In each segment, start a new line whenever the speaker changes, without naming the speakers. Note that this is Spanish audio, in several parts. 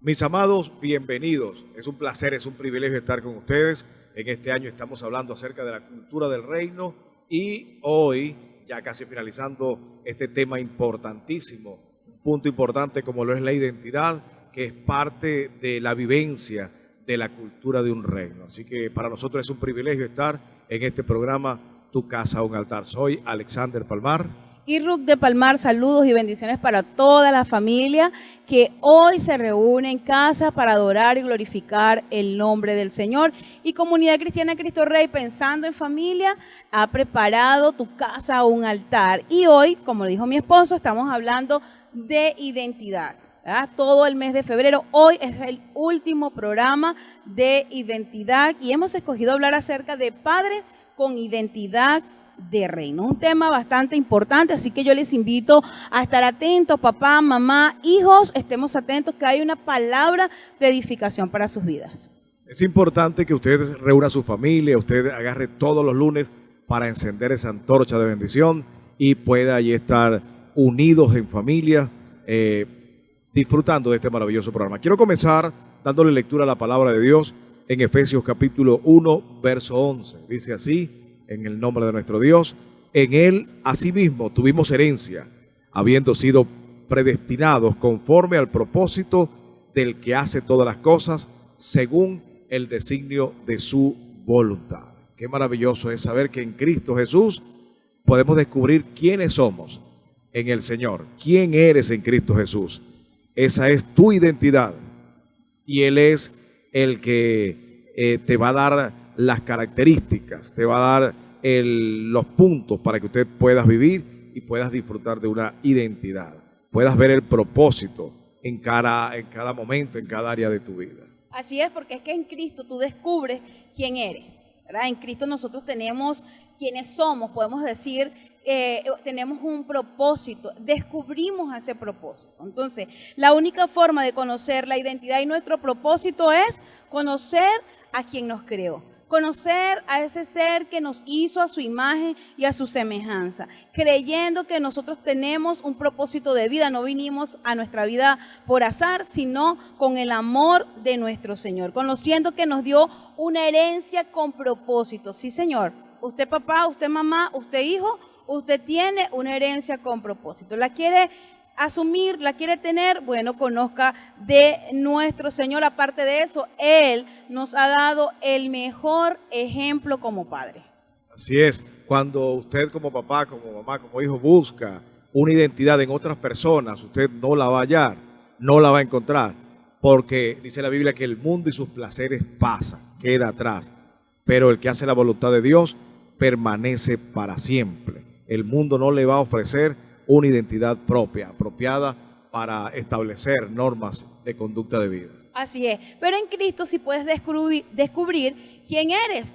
Mis amados, bienvenidos. Es un placer, es un privilegio estar con ustedes. En este año estamos hablando acerca de la cultura del reino y hoy, ya casi finalizando este tema importantísimo, un punto importante como lo es la identidad, que es parte de la vivencia de la cultura de un reino. Así que para nosotros es un privilegio estar en este programa Tu Casa, un Altar. Soy Alexander Palmar.
Y Ruth de Palmar, saludos y bendiciones para toda la familia que hoy se reúne en casa para adorar y glorificar el nombre del Señor. Y Comunidad Cristiana Cristo Rey, pensando en familia, ha preparado Tu Casa un altar. Y hoy, como dijo mi esposo, estamos hablando de identidad, ¿verdad? Todo el mes de febrero. Hoy es el último programa de identidad y hemos escogido hablar acerca de padres con identidad de reino, un tema bastante importante, así que yo les invito a estar atentos, papá, mamá, hijos, estemos atentos que hay una palabra de edificación para sus vidas.
Es importante que usted reúna a su familia, usted agarre todos los lunes para encender esa antorcha de bendición y pueda allí estar unidos en familia, disfrutando de este maravilloso programa. Quiero comenzar dándole lectura a la palabra de Dios en Efesios capítulo 1, verso 11. Dice así: en el nombre de nuestro Dios, en Él asimismo tuvimos herencia, habiendo sido predestinados conforme al propósito del que hace todas las cosas, según el designio de su voluntad. Qué maravilloso es saber que en Cristo Jesús podemos descubrir quiénes somos en el Señor, quién eres en Cristo Jesús. Esa es tu identidad y Él es el que te va a dar las características, te va a dar los puntos para que usted puedas vivir y puedas disfrutar de una identidad, puedas ver el propósito en cada momento, en cada área de tu vida.
Así es, porque es que en Cristo tú descubres quién eres, ¿verdad? En Cristo nosotros tenemos quiénes somos, podemos decir, tenemos un propósito, descubrimos ese propósito. Entonces, la única forma de conocer la identidad y nuestro propósito es conocer a quien nos creó. Conocer a ese ser que nos hizo a su imagen y a su semejanza, creyendo que nosotros tenemos un propósito de vida, no vinimos a nuestra vida por azar, sino con el amor de nuestro Señor, conociendo que nos dio una herencia con propósito. Sí, Señor, usted papá, usted mamá, usted hijo, usted tiene una herencia con propósito. ¿La quiere asumir, la quiere tener? Bueno, conozca de nuestro Señor. Aparte de eso, Él nos ha dado el mejor ejemplo como padre.
Así es, cuando usted como papá, como mamá, como hijo busca una identidad en otras personas, usted no la va a hallar, no la va a encontrar, porque dice la Biblia que el mundo y sus placeres pasan, queda atrás, pero el que hace la voluntad de Dios permanece para siempre. El mundo no le va a ofrecer una identidad propia, apropiada para establecer normas de conducta de vida.
Así es, pero en Cristo sí puedes descubrir quién eres,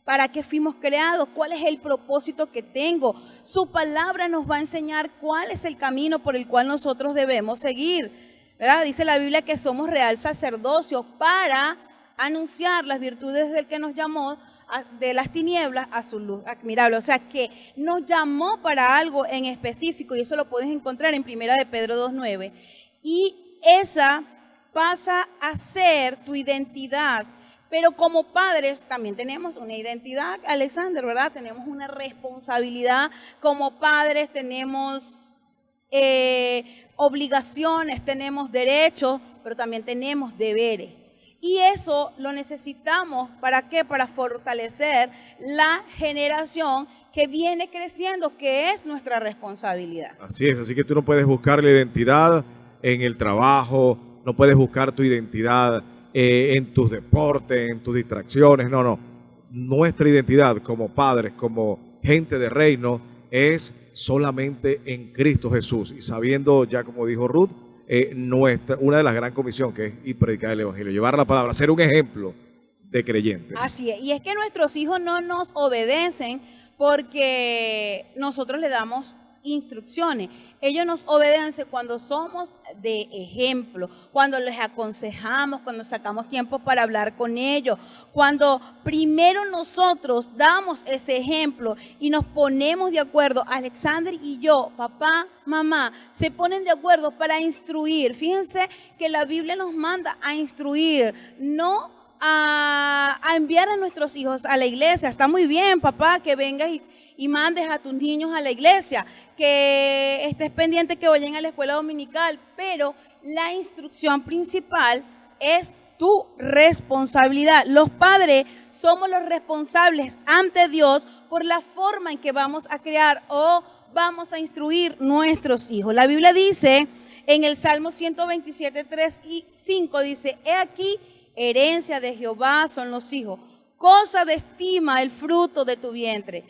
para qué fuimos creados, cuál es el propósito que tengo. Su palabra nos va a enseñar cuál es el camino por el cual nosotros debemos seguir, ¿verdad? Dice la Biblia que somos real sacerdocio para anunciar las virtudes del que nos llamó de las tinieblas a su luz admirable. O sea, que nos llamó para algo en específico y eso lo puedes encontrar en 1 de Pedro 2:9. Y esa pasa a ser tu identidad. Pero como padres también tenemos una identidad, Alexander, ¿verdad? Tenemos una responsabilidad. Como padres tenemos obligaciones, tenemos derechos, pero también tenemos deberes. Y eso lo necesitamos, ¿para qué? Para fortalecer la generación que viene creciendo, que es nuestra responsabilidad.
Así es, así que tú no puedes buscar la identidad en el trabajo, no puedes buscar tu identidad en tus deportes, en tus distracciones, no. Nuestra identidad como padres, como gente de reino, es solamente en Cristo Jesús. Y sabiendo, ya como dijo Ruth, una de las gran comisión que es ir predicar el evangelio, llevar la palabra, ser un ejemplo de creyentes.
Así es, y es que nuestros hijos no nos obedecen porque nosotros le damos instrucciones. Ellos nos obedecen cuando somos de ejemplo, cuando les aconsejamos, cuando sacamos tiempo para hablar con ellos, cuando primero nosotros damos ese ejemplo y nos ponemos de acuerdo. Alexander y yo, papá, mamá, se ponen de acuerdo para instruir. Fíjense que la Biblia nos manda a instruir, no a enviar a nuestros hijos a la iglesia. Está muy bien, papá, que vengas y mandes a tus niños a la iglesia, que estés pendiente que vayan a la escuela dominical, pero la instrucción principal es tu responsabilidad. Los padres somos los responsables ante Dios por la forma en que vamos a crear o vamos a instruir nuestros hijos. La Biblia dice en el Salmo 127, 3 y 5, dice: he aquí, herencia de Jehová son los hijos, cosa de estima el fruto de tu vientre.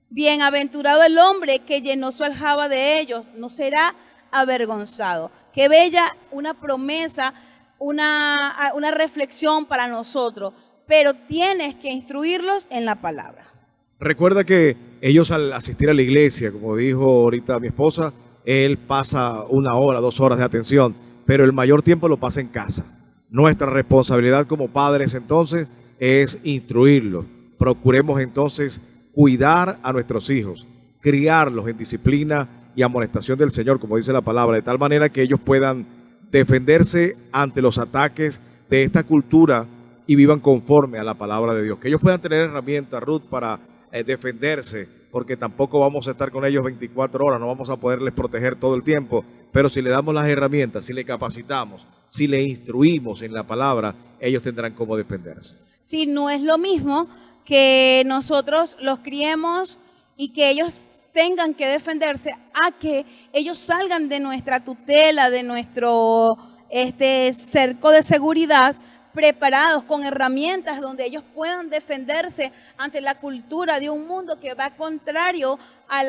Bienaventurado el hombre que llenó su aljaba de ellos, no será avergonzado. Qué bella una promesa, una reflexión para nosotros, pero tienes que instruirlos en la palabra.
Recuerda que ellos al asistir a la iglesia, como dijo ahorita mi esposa, él pasa 1 hora, 2 horas de atención, pero el mayor tiempo lo pasa en casa. Nuestra responsabilidad como padres entonces es instruirlos. Procuremos entonces cuidar a nuestros hijos, criarlos en disciplina y amonestación del Señor, como dice la palabra, de tal manera que ellos puedan defenderse ante los ataques de esta cultura y vivan conforme a la palabra de Dios. Que ellos puedan tener herramientas, Ruth, para defenderse, porque tampoco vamos a estar con ellos 24 horas, no vamos a poderles proteger todo el tiempo, pero si le damos las herramientas, si le capacitamos, si le instruimos en la palabra, ellos tendrán cómo defenderse.
Sí, no es lo mismo que nosotros los criemos y que ellos tengan que defenderse a que ellos salgan de nuestra tutela, de nuestro cerco de seguridad, preparados con herramientas donde ellos puedan defenderse ante la cultura de un mundo que va contrario a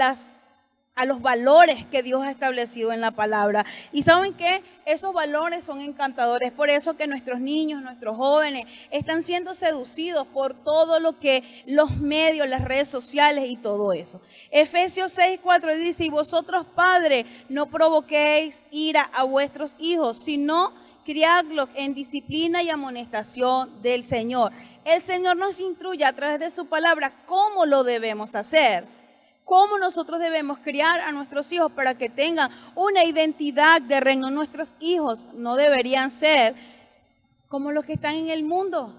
los valores que Dios ha establecido en la palabra. Y ¿saben qué? Esos valores son encantadores. Por eso que nuestros niños, nuestros jóvenes están siendo seducidos por todo lo que los medios, las redes sociales y todo eso. Efesios 6:4 dice: y vosotros, padres, no provoquéis ira a vuestros hijos, sino criadlos en disciplina y amonestación del Señor. El Señor nos instruye a través de su palabra cómo lo debemos hacer. Cómo nosotros debemos criar a nuestros hijos para que tengan una identidad de reino. Nuestros hijos no deberían ser como los que están en el mundo.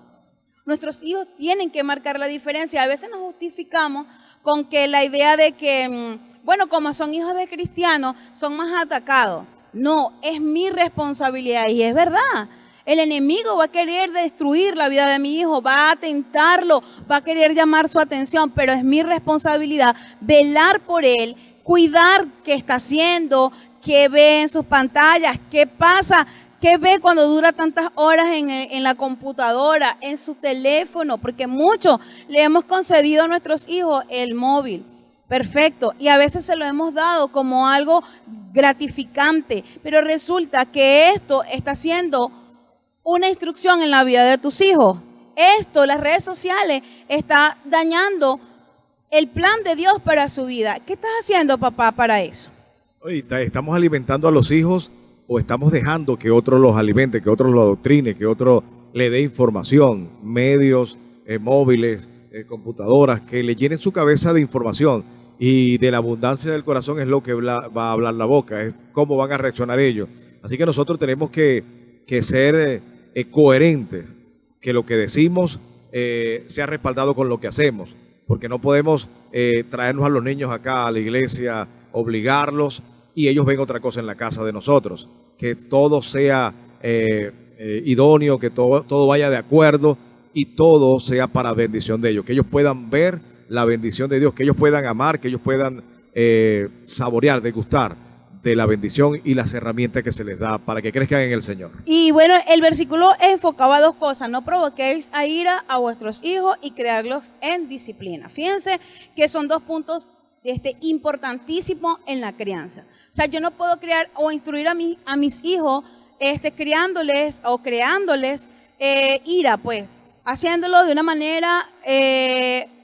Nuestros hijos tienen que marcar la diferencia. A veces nos justificamos con que la idea de que, bueno, como son hijos de cristianos, son más atacados. No, es mi responsabilidad y es verdad. El enemigo va a querer destruir la vida de mi hijo, va a tentarlo, va a querer llamar su atención, pero es mi responsabilidad velar por él, cuidar qué está haciendo, qué ve en sus pantallas, qué pasa, qué ve cuando dura tantas horas en la computadora, en su teléfono, porque muchos le hemos concedido a nuestros hijos el móvil. Perfecto, y a veces se lo hemos dado como algo gratificante, pero resulta que esto está siendo una instrucción en la vida de tus hijos. Esto, las redes sociales, está dañando el plan de Dios para su vida. ¿Qué estás haciendo, papá, para eso?
Oye, ¿estamos alimentando a los hijos o estamos dejando que otro los alimente, que otro los adoctrine, que otro le dé información, medios, móviles, computadoras, que le llenen su cabeza de información? Y de la abundancia del corazón es lo que va a hablar la boca, es cómo van a reaccionar ellos. Así que nosotros tenemos que ser coherentes, que lo que decimos sea respaldado con lo que hacemos, porque no podemos traernos a los niños acá a la iglesia, obligarlos y ellos ven otra cosa en la casa de nosotros. Que todo sea idóneo, que todo vaya de acuerdo y todo sea para bendición de ellos, que ellos puedan ver la bendición de Dios, que ellos puedan amar, que ellos puedan saborear, degustar de la bendición y las herramientas que se les da para que crezcan en el Señor.
Y bueno, el versículo enfocaba a 2 cosas: no provoquéis a ira a vuestros hijos y crearlos en disciplina. Fíjense que son 2 puntos importantísimos en la crianza. O sea, yo no puedo criar o instruir a mis hijos criándoles o creándoles ira, pues, haciéndolo de una manera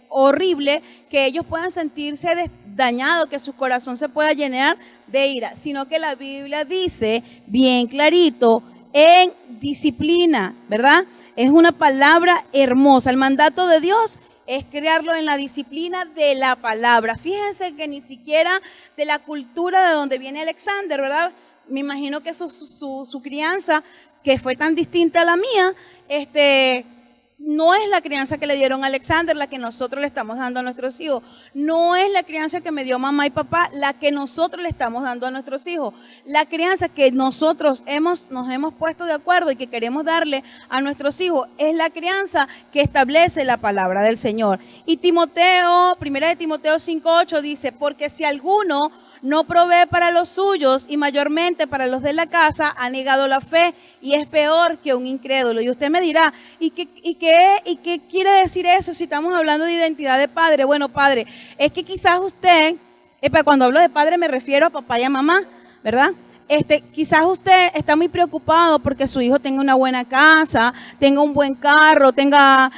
horrible, que ellos puedan sentirse dañado, que su corazón se pueda llenar de ira, sino que la Biblia dice bien clarito, en disciplina, ¿verdad? Es una palabra hermosa. El mandato de Dios es crearlo en la disciplina de la palabra. Fíjense que ni siquiera de la cultura de donde viene Alexander, ¿verdad? Me imagino que su crianza, que fue tan distinta a la mía, no es la crianza que le dieron a Alexander la que nosotros le estamos dando a nuestros hijos. No es la crianza que me dio mamá y papá la que nosotros le estamos dando a nuestros hijos. La crianza que nosotros nos hemos puesto de acuerdo y que queremos darle a nuestros hijos es la crianza que establece la palabra del Señor. Y Timoteo, 1 Timoteo 5:8 dice, porque si alguno no provee para los suyos y mayormente para los de la casa, ha negado la fe y es peor que un incrédulo. Y usted me dirá, ¿y qué quiere decir eso si estamos hablando de identidad de padre? Bueno, padre, es que quizás usted, cuando hablo de padre me refiero a papá y a mamá, ¿verdad? Quizás usted está muy preocupado porque su hijo tenga una buena casa, tenga un buen carro, tenga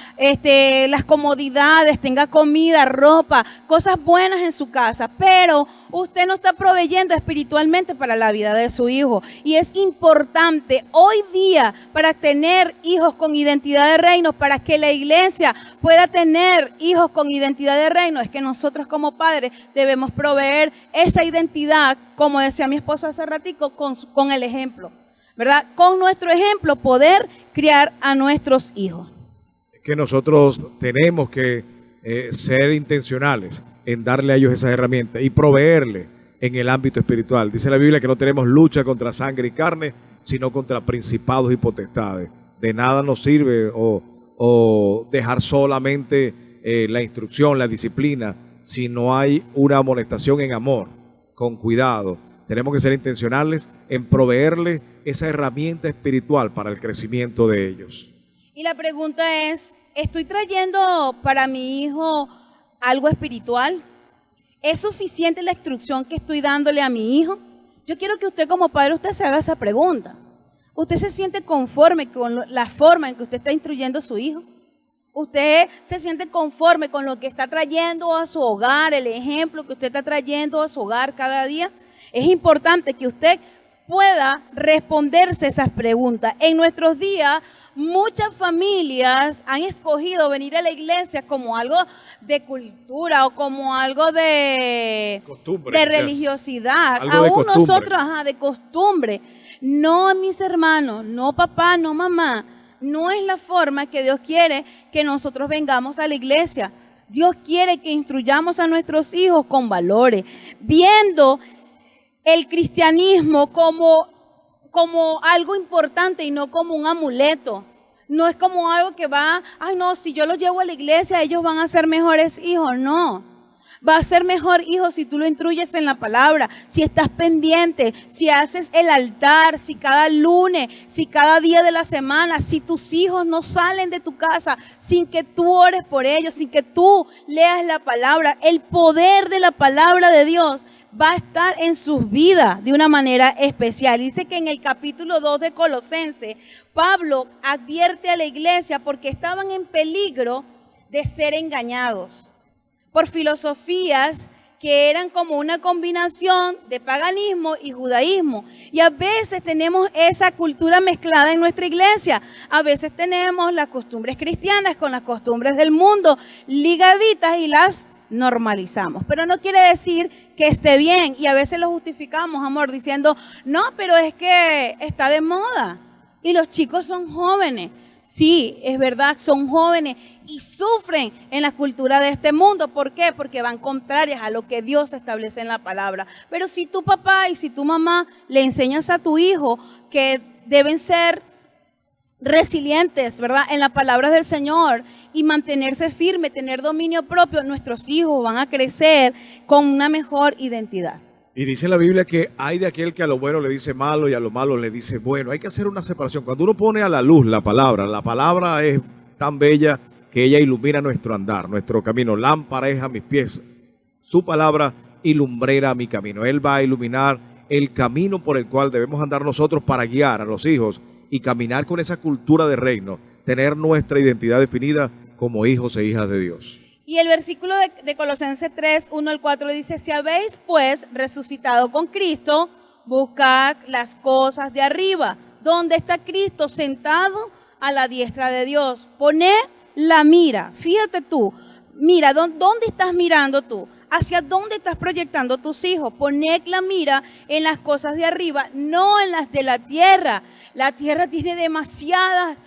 las comodidades, tenga comida, ropa, cosas buenas en su casa, pero usted no está proveyendo espiritualmente para la vida de su hijo. Y es importante hoy día para tener hijos con identidad de reino, para que la iglesia pueda tener hijos con identidad de reino, es que nosotros como padres debemos proveer esa identidad, como decía mi esposo hace ratico, con el ejemplo, ¿verdad? Con nuestro ejemplo poder criar a nuestros hijos.
Es que nosotros tenemos que ser intencionales en darle a ellos esas herramientas y proveerle en el ámbito espiritual. Dice la Biblia que no tenemos lucha contra sangre y carne, sino contra principados y potestades. De nada nos sirve o dejar solamente la instrucción, la disciplina, si no hay una amonestación en amor, con cuidado. Tenemos que ser intencionales en proveerle esa herramienta espiritual para el crecimiento de ellos.
Y la pregunta es, ¿estoy trayendo para mi hijo algo espiritual? ¿Es suficiente la instrucción que estoy dándole a mi hijo? Yo quiero que usted como padre, usted se haga esa pregunta. ¿Usted se siente conforme con la forma en que usted está instruyendo a su hijo? ¿Usted se siente conforme con lo que está trayendo a su hogar, el ejemplo que usted está trayendo a su hogar cada día? Es importante que usted pueda responderse esas preguntas. En nuestros días, muchas familias han escogido venir a la iglesia como algo de cultura o como algo de costumbre, de religiosidad. Aún nosotros, de costumbre. No, mis hermanos, no papá, no mamá. No es la forma que Dios quiere que nosotros vengamos a la iglesia. Dios quiere que instruyamos a nuestros hijos con valores, viendo el cristianismo como algo importante y no como un amuleto. No es como algo que va, si yo los llevo a la iglesia, ellos van a ser mejores hijos. No, va a ser mejor hijo si tú lo instruyes en la palabra, si estás pendiente, si haces el altar, si cada lunes, si cada día de la semana, si tus hijos no salen de tu casa sin que tú ores por ellos, sin que tú leas la palabra. El poder de la palabra de Dios va a estar en sus vidas de una manera especial. Dice que en el capítulo 2 de Colosenses, Pablo advierte a la iglesia porque estaban en peligro de ser engañados por filosofías que eran como una combinación de paganismo y judaísmo. Y a veces tenemos esa cultura mezclada en nuestra iglesia. A veces tenemos las costumbres cristianas con las costumbres del mundo ligaditas y las normalizamos. Pero no quiere decir que esté bien, y a veces lo justificamos, amor, diciendo, no, pero es que está de moda y los chicos son jóvenes. Sí, es verdad, son jóvenes y sufren en la cultura de este mundo. ¿Por qué? Porque van contrarias a lo que Dios establece en la palabra. Pero si tu papá y si tu mamá le enseñas a tu hijo que deben ser resilientes, ¿verdad?, en las palabras del Señor y mantenerse firme, tener dominio propio, nuestros hijos van a crecer con una mejor identidad.
Y dice la Biblia que hay de aquel que a lo bueno le dice malo y a lo malo le dice bueno. Hay que hacer una separación. Cuando uno pone a la luz la palabra es tan bella que ella ilumina nuestro andar, nuestro camino. Lámpara es a mis pies, su palabra y lumbrera a mi camino. Él va a iluminar el camino por el cual debemos andar nosotros para guiar a los hijos y caminar con esa cultura de reino, tener nuestra identidad definida como hijos e hijas de Dios.
Y el versículo de Colosenses 3, 1 al 4 dice, si habéis pues resucitado con Cristo, buscad las cosas de arriba, donde está Cristo sentado a la diestra de Dios. Poned la mira, fíjate tú, mira, ¿dónde estás mirando tú? ¿Hacia dónde estás proyectando tus hijos? Poned la mira en las cosas de arriba, no en las de la tierra. La tierra tiene demasiadas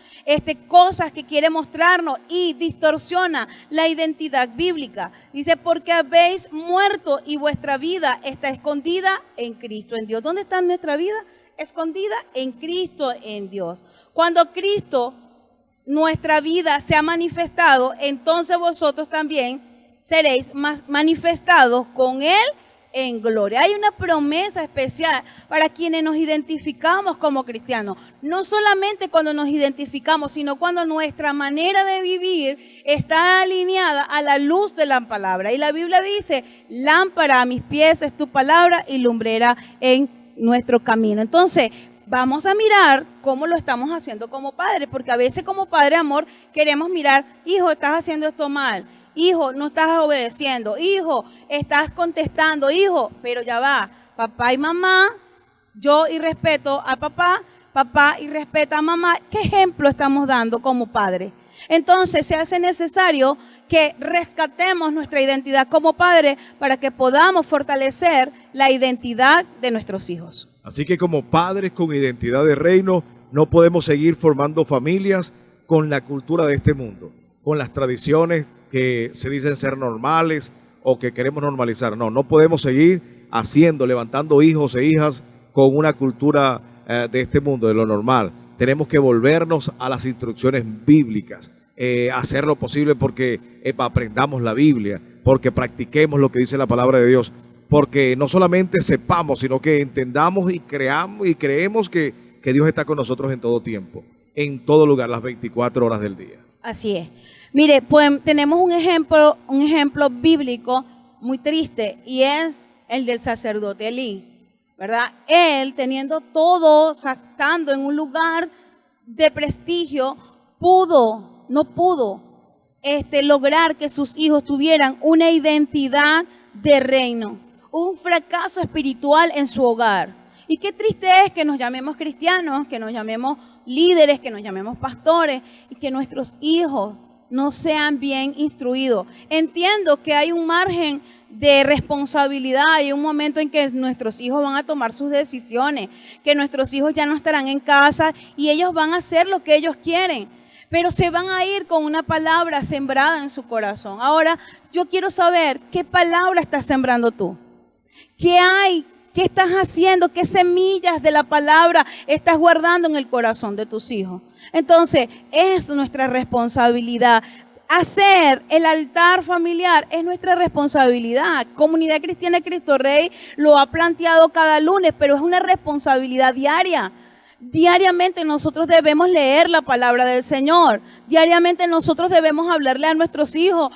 cosas que quiere mostrarnos y distorsiona la identidad bíblica. Dice, porque habéis muerto y vuestra vida está escondida en Cristo, en Dios. ¿Dónde está nuestra vida? Escondida en Cristo, en Dios. Cuando Cristo, nuestra vida, se ha manifestado, entonces vosotros también seréis manifestados con Él en gloria. Hay una promesa especial para quienes nos identificamos como cristianos. No solamente cuando nos identificamos, sino cuando nuestra manera de vivir está alineada a la luz de la palabra. Y la Biblia dice, lámpara a mis pies es tu palabra y lumbrera en nuestro camino. Entonces, vamos a mirar cómo lo estamos haciendo como padres, porque a veces como padre amor queremos mirar, hijo, estás haciendo esto mal. Hijo, no estás obedeciendo. Hijo, estás contestando. Hijo, pero ya va. Papá y mamá, yo y respeto a papá, papá y respeta a mamá. ¿Qué ejemplo estamos dando como padres? Entonces se hace necesario que rescatemos nuestra identidad como padres para que podamos fortalecer la identidad de nuestros hijos.
Así que como padres con identidad de reino, no podemos seguir formando familias con la cultura de este mundo, con las tradiciones que se dicen ser normales o que queremos normalizar. No podemos seguir levantando hijos e hijas con una cultura de este mundo, de lo normal. Tenemos que volvernos a las instrucciones bíblicas, hacer lo posible porque aprendamos la Biblia, porque practiquemos lo que dice la palabra de Dios, porque no solamente sepamos, sino que entendamos y creemos que Dios está con nosotros en todo tiempo, en todo lugar, las 24 horas del día.
Así es. Mire, pues tenemos un ejemplo bíblico muy triste y es el del sacerdote Elí, ¿verdad? Él, teniendo todo, estando en un lugar de prestigio, no pudo lograr que sus hijos tuvieran una identidad de reino, un fracaso espiritual en su hogar. Y qué triste es que nos llamemos cristianos, que nos llamemos líderes, que nos llamemos pastores y que nuestros hijos no sean bien instruidos. Entiendo que hay un margen de responsabilidad y un momento en que nuestros hijos van a tomar sus decisiones, que nuestros hijos ya no estarán en casa y ellos van a hacer lo que ellos quieren, pero se van a ir con una palabra sembrada en su corazón. Ahora, yo quiero saber qué palabra estás sembrando tú. ¿Qué hay? ¿Qué estás haciendo? ¿Qué semillas de la palabra estás guardando en el corazón de tus hijos? Entonces, es nuestra responsabilidad. Hacer el altar familiar es nuestra responsabilidad. Comunidad Cristiana Cristo Rey lo ha planteado cada lunes, pero es una responsabilidad diaria. Diariamente nosotros debemos leer la palabra del Señor. Diariamente nosotros debemos hablarle a nuestros hijos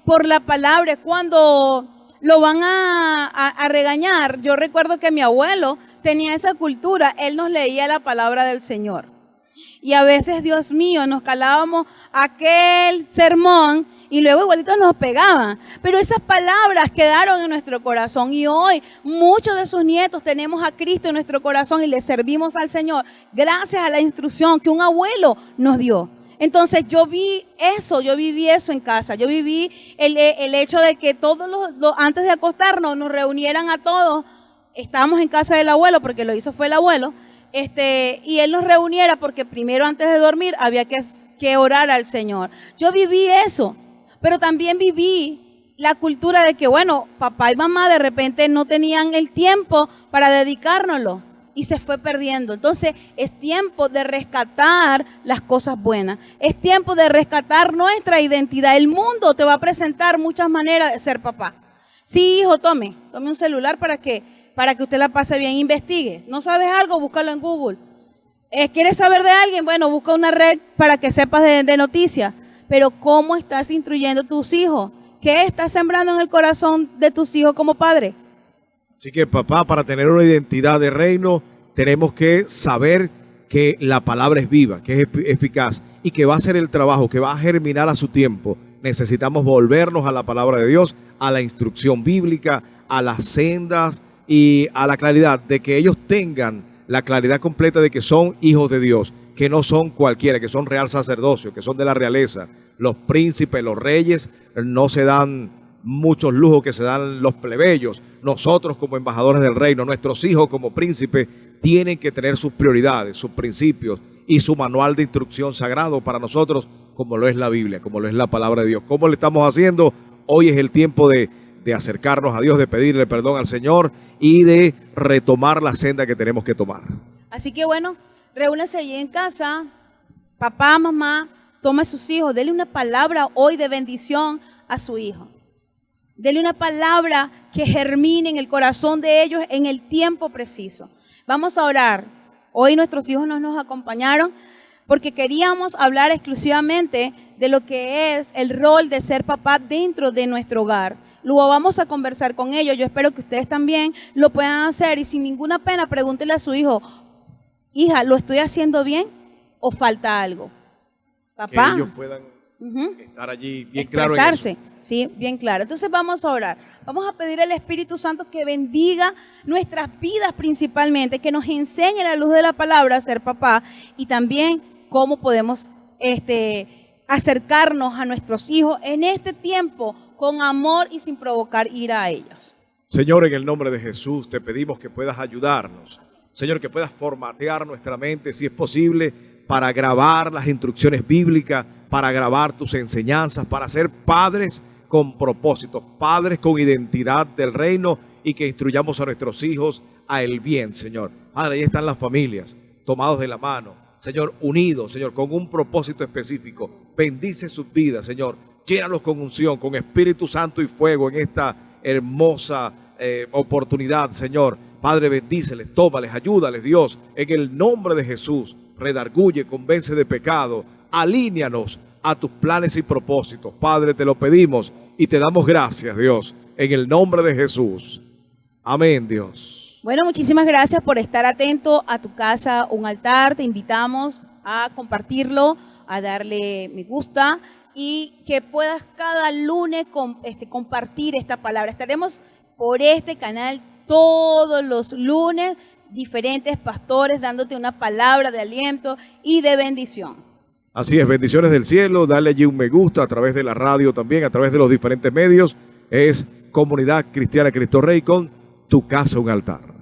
por la palabra. Cuando lo van a regañar, yo recuerdo que mi abuelo tenía esa cultura, él nos leía la palabra del Señor. Y a veces, Dios mío, nos calábamos aquel sermón y luego igualito nos pegaban. Pero esas palabras quedaron en nuestro corazón y hoy muchos de sus nietos tenemos a Cristo en nuestro corazón y le servimos al Señor gracias a la instrucción que un abuelo nos dio. Entonces yo viví eso en casa. Yo viví el hecho de que antes de acostarnos nos reunieran a todos. Estábamos en casa del abuelo porque lo hizo fue el abuelo. Y él nos reuniera porque primero antes de dormir había que orar al Señor. Yo viví eso, pero también viví la cultura de que, bueno, papá y mamá de repente no tenían el tiempo para dedicárnoslo y se fue perdiendo. Entonces es tiempo de rescatar las cosas buenas, es tiempo de rescatar nuestra identidad. El mundo te va a presentar muchas maneras de ser papá. Sí, hijo, tome un celular para que usted la pase bien, investigue. ¿No sabes algo? Búscalo en Google. ¿Quieres saber de alguien? Bueno, busca una red para que sepas de noticias. Pero ¿cómo estás instruyendo a tus hijos? ¿Qué estás sembrando en el corazón de tus hijos como padre?
Así que, papá, para tener una identidad de reino, tenemos que saber que la palabra es viva, que es eficaz y que va a hacer el trabajo, que va a germinar a su tiempo. Necesitamos volvernos a la palabra de Dios, a la instrucción bíblica, a las sendas y a la claridad de que ellos tengan la claridad completa de que son hijos de Dios, que no son cualquiera, que son real sacerdocio, que son de la realeza. Los príncipes, los reyes no se dan muchos lujos que se dan los plebeyos. Nosotros como embajadores del reino, nuestros hijos como príncipes, tienen que tener sus prioridades, sus principios y su manual de instrucción sagrado para nosotros, como lo es la Biblia, como lo es la palabra de Dios. ¿Cómo le estamos haciendo? Hoy es el tiempo de acercarnos a Dios, de pedirle perdón al Señor y de retomar la senda que tenemos que tomar.
Así que bueno, reúnanse allí en casa, papá, mamá, tome a sus hijos, dele una palabra hoy de bendición a su hijo. Dele una palabra que germine en el corazón de ellos en el tiempo preciso. Vamos a orar. Hoy nuestros hijos no nos acompañaron porque queríamos hablar exclusivamente de lo que es el rol de ser papá dentro de nuestro hogar. Luego vamos a conversar con ellos. Yo espero que ustedes también lo puedan hacer y sin ninguna pena pregúntele a su hijo, hija, ¿lo estoy haciendo bien o falta algo? Papá.
Que ellos puedan estar allí bien
expresarse,
claro en eso.
Sí, bien claro. Entonces vamos a orar. Vamos a pedir al Espíritu Santo que bendiga nuestras vidas principalmente, que nos enseñe a la luz de la palabra a ser papá y también cómo podemos acercarnos a nuestros hijos en este tiempo con amor y sin provocar ira a ellos.
Señor, en el nombre de Jesús te pedimos que puedas ayudarnos. Señor, que puedas formatear nuestra mente, si es posible, para grabar las instrucciones bíblicas, para grabar tus enseñanzas, para ser padres con propósitos, padres con identidad del reino y que instruyamos a nuestros hijos a el bien, Señor. Padre, ahí están las familias, tomados de la mano, Señor, unidos, Señor, con un propósito específico. Bendice sus vidas, Señor. Llénalos con unción, con Espíritu Santo y fuego en esta hermosa oportunidad, Señor. Padre, bendíceles, tómales, ayúdales, Dios, en el nombre de Jesús. Redarguye, convence de pecado, alíneanos a tus planes y propósitos. Padre, te lo pedimos y te damos gracias, Dios, en el nombre de Jesús. Amén, Dios.
Bueno, muchísimas gracias por estar atento a tu casa, un altar. Te invitamos a compartirlo, a darle me gusta y que puedas cada lunes compartir esta palabra. Estaremos por este canal todos los lunes, diferentes pastores dándote una palabra de aliento y de bendición.
Así es, bendiciones del cielo, dale allí un me gusta a través de la radio también, a través de los diferentes medios. Es Comunidad Cristiana Cristo Rey con Tu Casa un Altar.